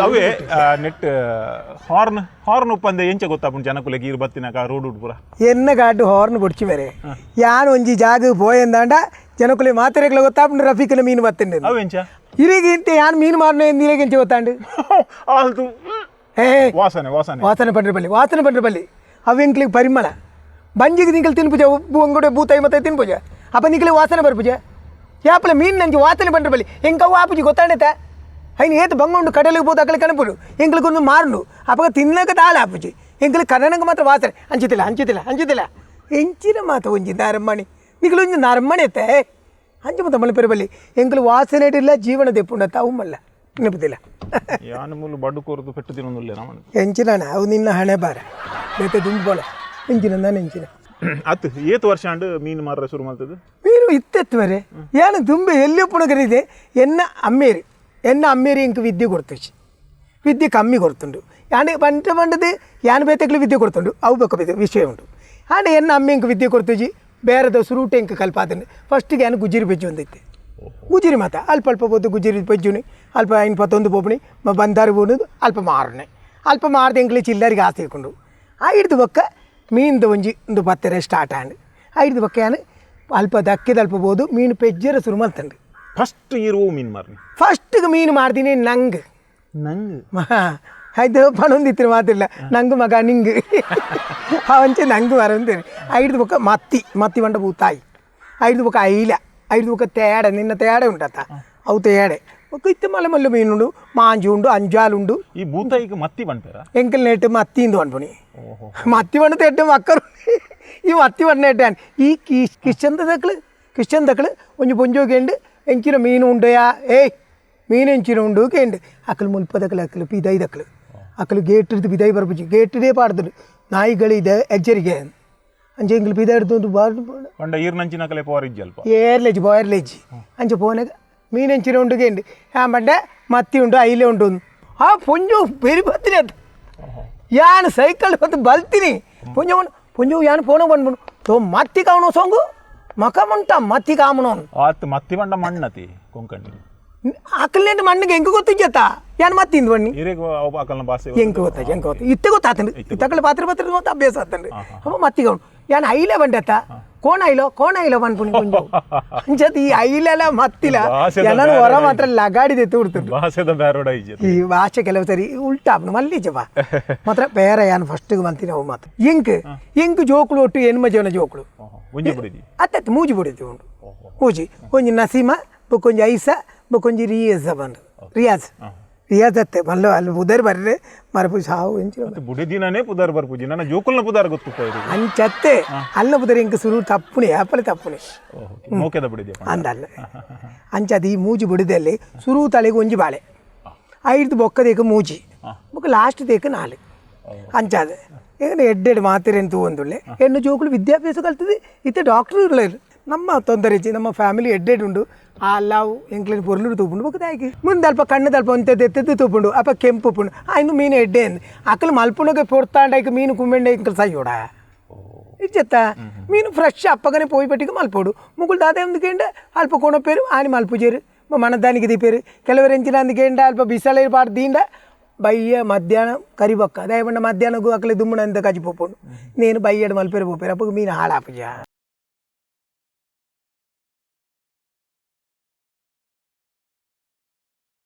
ಅವೇ net horn ಉಪ್ಪಂದೆ ಎಂಚ ಗೊತ್ತಾಪುಂಡು ಜನಕುಲೆಗೆ ಇರು ಬತ್ತಿನಾಗ road ಪೂರ ಎನ್ನ ಗಾಡು ಹಾರ್ನ್ ಬೊಡ್ಚಿ ಬೇರೆ ಯಾನ್ ಒಂಜಿ ಜಾಗ ಪೋಯಂದಾಂಡ ಜನಕುಲೆ ಮಾತ್ರೆಗಳು ಗೊತ್ತಾಪುಂಡು ರಫೀಕನ ಮೀನು ಬತ್ತಂಡೆ ಅವೆಂಚ ಇರಿಗಿಂತ ಯಾನ್ ಮೀನು ಮಾರನೆ ಎಂದಿರಗೆಂಚ ಗೊತ್ತಾಂಡು ಅದು ವಾಸನೆ ವಾಸನೆ ವಾಸನೆ ಪಂಡ್ರೆ ಬಲ್ಲಿ ಅವೆಂಕ್ಲಿಗೆ ಪರಿಮಳ ಬಂಜಿಗೆ ನಿಂಕಲ್ ತಿನ್ಪುಜ ಉಪ್ಪು ಅಂಗಡಿ ಬೂತಾಯಿ ಮತ್ತೆ ತಿನ್ಪುಜ ಅಪ್ಪ ನಿಂಕಲಿ ವಾಸನೆ ಬರ್ಪುಜ ಯಾಪಲ ಮೀನು ನಂಗೆ ವಾಸನೆ ಪಂಡ್ರೆ ಬಲ್ಲಿ ಎಂಕವು ಆಪುಜಿ ಗೊತ್ತಾಂಡತ అయిన ఏత బంగండు కడలకు పోతే అక్కడ కనపడు ఎంకలు కొన్ని మారుండు అప్పగా తిన్నాక తాళ ఆపుచి ఎంకలు కరణంగా మాత్రం వాసన అంచుతిల ఎంచిన మాత ఉంచి నారమ్మని నీకులు ఉంచి నారమ్మని ఎత్తే అంచు మొత్తం మళ్ళీ పెరబల్లి ఎంకలు వాసనేటిಲ್ಲ ಜೀವನ ತೆಪ್ಪುಂಡ ತಾವು ಮಲ್ಲ ನೆನಪುದಿಲ್ಲ ಯಾನಮೂಲು ಬಡ್ಡು ಕೊರದು ಪೆಟ್ಟು ತಿನ್ನೊಂದಿಲ್ಲ ನಾನು ಎಂಚಿನ ಅವು ನಿನ್ನ ಹಣೆ ಬಾರ ಬೇತೆ ದುಂಬೋಲ ಎಂಚಿನ ನಾನು ಎಂಚಿನ ಅತ್ತು ಏತು ವರ್ಷ ಅಂಡು ಮೀನು ಮಾರ ಶುರು ಮಾಡ್ತದೆ ಮೀನು ಇತ್ತೆತ್ತು ಮರೆ ಏನು ತುಂಬೆ ಎಲ್ಲಿ ಪುಣಗರಿದೆ ಎನ್ನ ಅಮ್ಮೇರಿ ಇಂಕ ವಿದ್ಯೆ ಕೊಡ್ತೇವೆ ವಿದ್ಯೆ ಕಮ್ಮಿ ಕೊಡ್ತುಂಡು ಯಾನೆ ಪಂಡದು ಯಾನ ಬೇತಕ್ಲು ವಿದ್ಯೆ ಕೊಡ್ತುಂಡು ಅವು ಬೇಕು ವಿಷಯ ಉಂಟು ಆಂಡೆ ಎನ್ನ ಅಮ್ಮೆ ಇಂಕ ವಿದ್ಯೆ ಕೊಡ್ತೇಜಿ ಬೇರೆ ಸುರೂಟೆ ಇಂಕ ಕಲ್ಪಾತಂಡು ಫಸ್ಟಿಗೆ ಯಾನು ಗುಜಿರಿ ಪೆಜ್ಜು ಒಂದೈತೆ ಗುಜಿರಿ ಮಾತ ಅಲ್ಪ ಬೋದು ಗುಜಿರಿ ಪೆಜ್ಜುನಿ ಅಲ್ಪ ಐನು ಪತ್ತೊಂದು ಪೋಪಣಿ ಬಂದಾರು ಬೋನದು ಅಲ್ಪ ಮಾರನೆ ಅಲ್ಪ ಮಾರ್ದೆ ಎಂಕ್ಲೆ ಚಿಲ್ಲರಿಗೆ ಆಸೆ ಇಟ್ಕೊಂಡು ಆ ಹಿಡ್ದು ಬೊಕ್ಕ ಮೀನ್ದು ಒಂದು ಪತ್ತೆರೆ ಸ್ಟಾರ್ಟ್ ಆಂಡು ಆ ಹಿಡ್ದು ಬೊಕ್ಕ ಯಾನು ಅಲ್ಪ ದಕ್ಕಿದ ಅಲ್ಪ ಬೋದು ಮೀನು ಪೆಜ್ಜರ ಶುರು ಮಾಡ್ತಂಡು ಫಸ್ಟ್ ಇರುವ ಮೀನು ಮಾರ್ನಿ ಫಸ್ಟಿಗೆ ಮೀನು ಮಾಡ್ತೀನಿ ನಂಗೆ ಆಯ್ತು ಪಣೊಂದಿತ್ತು ಮಾತಿಲ್ಲ ನಂಗೆ ಮಗ ನಿಂಗೆ ಅವಂಚೆ ನಂಗೆ ಮರಂತೇನೆ ಐದು ಬೊಕ್ಕ ಮತ್ತಿ ಬಂಡ ಬೂತಾಯಿ ಐದು ಬೊಕ್ಕ ಐದು ಬೊಕ್ಕ ತೇಡ ನಿನ್ನ ತೇಡೆ ಉಂಟತ್ತ ಅವು ತೇಡೆ ಬೊಕ್ಕ ಇತ್ತು ಮಲ್ಲ ಮೀನುಂಡು ಮಾಂಜು ಉಂಡು ಅಂಜಾಲುಂಡು ಈ ಬೂತಾಯಿಗೆ ಮತ್ತಿ ಬಂಟಾರ ಎಂಕಲ್ ನೆಟ್ಟು ಮತ್ತಿಂದು ಅನ್ಪಣಿ ಮತ್ತಿ ಬಂಡ ತೆಟ್ಟು ಮಕ್ಕಳು ಈ ಮತ್ತಿ ಬಂಡ ನೆಟ್ಟಾನ್ ಈ ಕಿಶನ್ ತಕ್ಳು ಒಂಜಿ ಪೊಂಜೋಗೆಂಡು ಎಂಚಿನ ಮೀನು ಉಂಡಯಾ ಮೀನು ಎಂಚಿನ ಉಂಡು ಕೇಂಡು ಅಕ್ಕಲು ಮುಲ್ಪದಕ್ಕಲು ಅಕ್ಕಲು ಪಿದೈ ದಕ್ಕಲು ಅಕ್ಕಲು ಗೇಟಿರ್ದು ಪಿದೈ ಬರ್ಪುಜಿ ಗೇಟಿಡೇ ಪಾಡ್ದು ನಾಯಿಗಳಿದೆ ಎಚ್ಚರಿಕೆ ಅಂಚೆ ಎಂಕಲು ಪಿದೈ ಹಿಡ್ದು ಬಾರ್ದು ಪಂಡ ಈರ್ನಂಚಿನ ಕಲೆ ಪೋರಿಜ್ಜಲ್ಪ ಏರ್ಲೆಜ್ಜಿ ಅಂಚೆ ಪೋನಾಗ ಮೀನು ಎಂಚಿನ ಉಂಡು ಕೇಂಡು ಬಂಡೆ ಮತ್ತಿ ಉಂಡು ಐಲೆ ಉಂಡು ಆ ಪೊಂಜು ಬೇರೆ ಬರ್ತೀನಿ ಅದು ಯಾನು ಸೈಕಲ್ ಹೊತ್ತು ಬಲ್ತೀನಿ ಪೊಂಜು ಯಾನು ಪೋನ ಬಂದ್ಬಿಡು ತೋ ಮತ್ತಿ ಕಾವಣೋ ಸೊಂಗು ಮಕಮಂಟ ಮತ್ತಿ ಕಾಮನೋನು ಆತ್ ಮತ್ತಿ ಬಂಡ ಮಣ್ಣತಿ ಕೊಂಕಣಿ ಅಕ್ಕಲ್ನೇಂಟು ಮಣ್ಣಿಗೆ ಹೆಂಗೆ ಗೊತ್ತಿಜ್ಜತ್ತ ಯಾನು ಮತ್ತಿಂದು ಬಣ್ಣಿ ಅಕ್ಕಲ್ನ ಭಾಷೆ ಹೆಂಗೆ ಗೊತ್ತ ಇತ್ತೆ ಗೊತ್ತಾತಂಡು ಇತ್ತಕ್ಕಲ್ಲಿ ಪಾತ್ರ ಗೊತ್ತ ಅಭ್ಯಾಸ ಆತಂಡು ಅಮ್ಮ ಮತ್ತಿಗವನು ಯಾನು ಐಲೆ ಬಂಡತ್ತ ಕೋಣ ಐಲೋ ಬಂದ್ಪುಣಿ ಕುಂಜು ಅಂಚತಿ ಈ ಐಲೆಲ್ಲ ಮತ್ತಿಲ್ಲ ಎಲ್ಲರೂ ಹೊರ ಮಾತ್ರ ಲಗಾಡಿದೆ ತೂಡ್ತುಂಡು ಭಾಷೆದ ಬ್ಯಾರೋಡ ಈ ಭಾಷೆ ಕೆಲವು ಸರಿ ಉಲ್ಟಾಪ್ನು ಮಲ್ಲಿಜವ ಮಾತ್ರ ಬೇರೆ ಯಾನು ಫಸ್ಟಿಗೆ ಬಂತೀನಿ ಅವು ಮಾತ್ರ ಎಂಕು ಜೋಕುಳು ಒಟ್ಟು ಹೆಣ್ಮಜವನ ಜೋಕುಳು ಅತ್ತ ಮೂಜಿ ಬಿಡಿದ್ವಿ ಉಂಟು ಮೂಜಿ ಕೊಂಚ ನಸೀಮ ಕೊಂಚ ಐಸ ಕೊಂಚ ರಿಯಾಜ್ ಅತ್ತೆ ಮಲ್ಲ ಅಲ್ಲಿ ಪುದರ್ ಬರ್ರೆ ಮರಪು ಸಾವು ಎಂಚು ಬುಡಿದಿನೇ ಪುದರ್ ಬರ್ಪುಜಿ ನನ್ನ ಜೋಕುಲ್ನ ಪುದರ್ ಗೊತ್ತು ಅಂಚತ್ತೆ ಅಲ್ಲ ಪುದರ್ ಇಂಕ ಸುರು ತಪ್ಪುನೆ ಆಪಲೆ ತಪ್ಪುನೆ ಮೋಕೆದ ಬಿಡಿದೆ ಅಂದಲ್ಲ ಅಂಚದ ಈ ಮೂಜಿ ಬಿಡಿದಲ್ಲಿ ಸುರು ತಲೆಗೆ ಒಂಜಿ ಬಾಳೆ ಐದು ಬೊಕ್ಕದೇಕ ಮೂಜಿ ಬೊಕ್ಕ ಲಾಸ್ಟ್ ದೇಕ ನಾಳೆ ಅಂಚಾದ ಏನೇ ಎಡ್ಡೆಡು ಮಾತಿರೇನು ತೂಂದುಳ್ಳೆ ಹೆಣ್ಣು ಜೋಕುಲು ವಿದ್ಯಾಭ್ಯಾಸ ಕಲ್ತದೆ ಇತ್ತೆ ಡಾಕ್ಟ್ರು ಇರಲಿಲ್ಲ ನಮ್ಮ ತೊಂದರೆ ನಮ್ಮ ಫ್ಯಾಮಿಲಿ ಎಡ್ಡೆಡು ಉಂಡು ಆ ಲಾವು ಎಂಕ್ಲಿನ ಪೊರ್ಲು ತೂಪುಂಡು ಬೊಕ್ಕದಾಗಿ ಮುಂದೆ ಅಲ್ಪ ಕಣ್ಣು ಅಲ್ಪ ಒಂತೆದ್ದು ತೂಪುಂಡು ಅಪ್ಪ ಕೆಂಪು ಉಪ್ಪುಂಡು ಆಯ್ನು ಮೀನು ಎಡ್ಡೆ ಅಕ್ಕಲು ಮಲ್ಪುಣಗೆ ಪೊರ್ತಾಂಡಾಯ್ಕ ಮೀನು ಕುಂಬೆಂಡೆ ಇಂಕಲ್ ಸೈಯೋಡ ಇಜ್ಜತ್ತ ಮೀನು ಫ್ರೆಶ್ ಅಪ್ಪಗನೆ ಪೋಯಿ ಪಟ್ಟಿಗೆ ಮಲ್ಪೋಡು ಮುಗುಳು ದಾದ ಒಂದುಕೇಂಡ ಅಲ್ಪ ಕೊಣಪೇರು ಆನಿ ಮಲ್ಪುಜೇರು ಮನದಾನಿಗೆ ದೀಪೇರು ಕೆಲವರು ಎಂಚಿನ ಅಂದುಕೇಂಡ ಅಲ್ಪ ಬಿಸಳೆ ಪಾಡ್ದೀಂಡ ಬಯ್ಯ ಮಧ್ಯಾಹ್ನ ಕರಿಬೊಕ್ಕ ದಯಪಂಡ ಮಧ್ಯಾಹ್ನಗೂ ಅಕ್ಕಲೆ ದುಮ್ಮಣ ಅಂತ ಕಜಿ ಪೋಪುಂಡು నేను బయ్యడు మలిపేరు పోపారు అప్పుడు మీను హాడాపజా